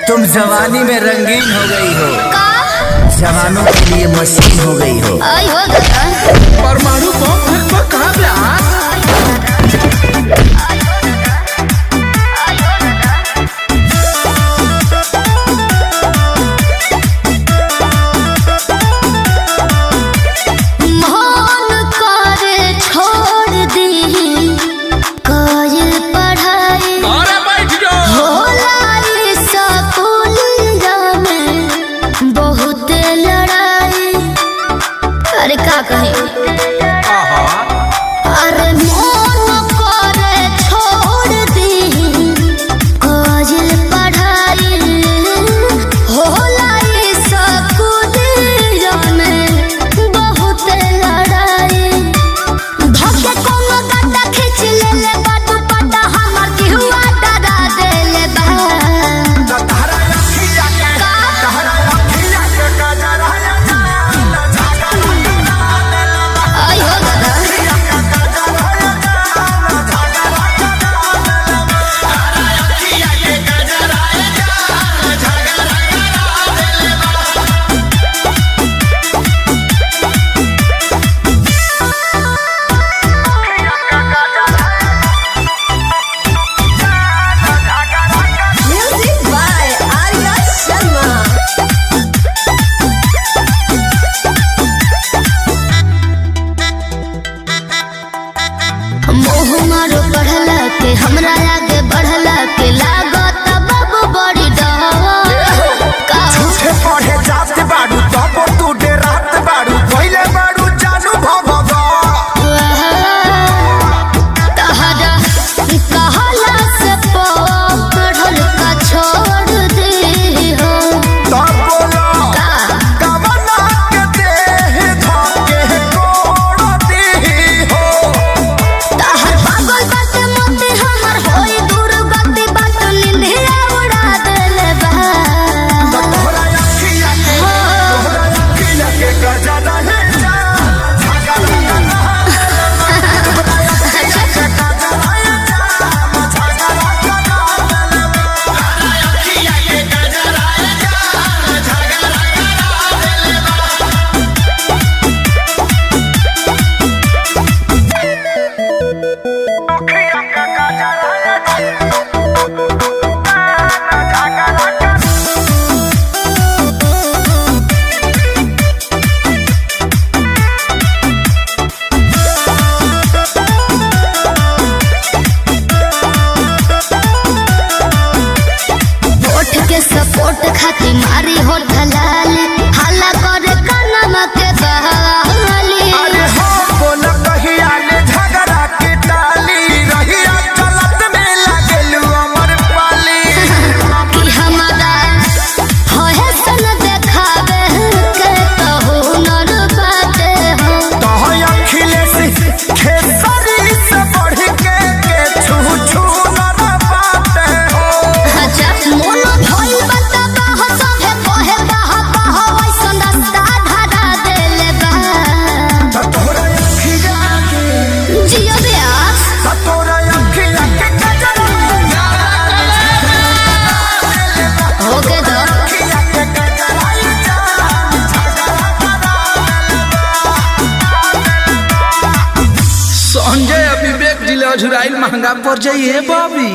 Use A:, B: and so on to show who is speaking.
A: तुम जवानी में रंगीन हो गई हो, जवानों के लिए मशीन हो गई हो।
B: परमाणु बम कहाँ पे हमरा आगे बढ़ला के लागत बाबू बड़ी डर
C: झूठे पढ़े जात बाड़ू तब तू डेरात बाड़ू पहले बाड़ू जानू भगवा
D: तहरा कहला से पढ़ल का छोड़ दे हो
C: तब बोला कवना के देह धके कोड़ दी हो
D: तहर पागल बात मोते हमर होई दूर गति बात निंदिया उड़ा देले बा
C: तोहरा अखिया के गजरा है
D: सपोर्ट खाती मारी हो ढलाल हल्ला करे कानमा के बहाली
C: अरे हो बोला कहिया ले झगड़ा के टाली रहिया चलत में लागलू अमर पाली
D: कि हमारा होए सन देखावे के तो हुनर बाटे हो
C: तो अखिलेश खेसरी से बढ़ के छू छू न बाटे हो
D: अच्छा मोन भइल बता बाह सभे कहे बाह बाह वैसन रास्ता धरा देले बा
C: तोरा अखिया के
D: जियो ब्यास
C: तोरा अखिया के गजरा
D: होके दो
C: अखिया के गजरा
B: संजय विवेक जिला झुराइल महंगा पड़ जाइए बाबी।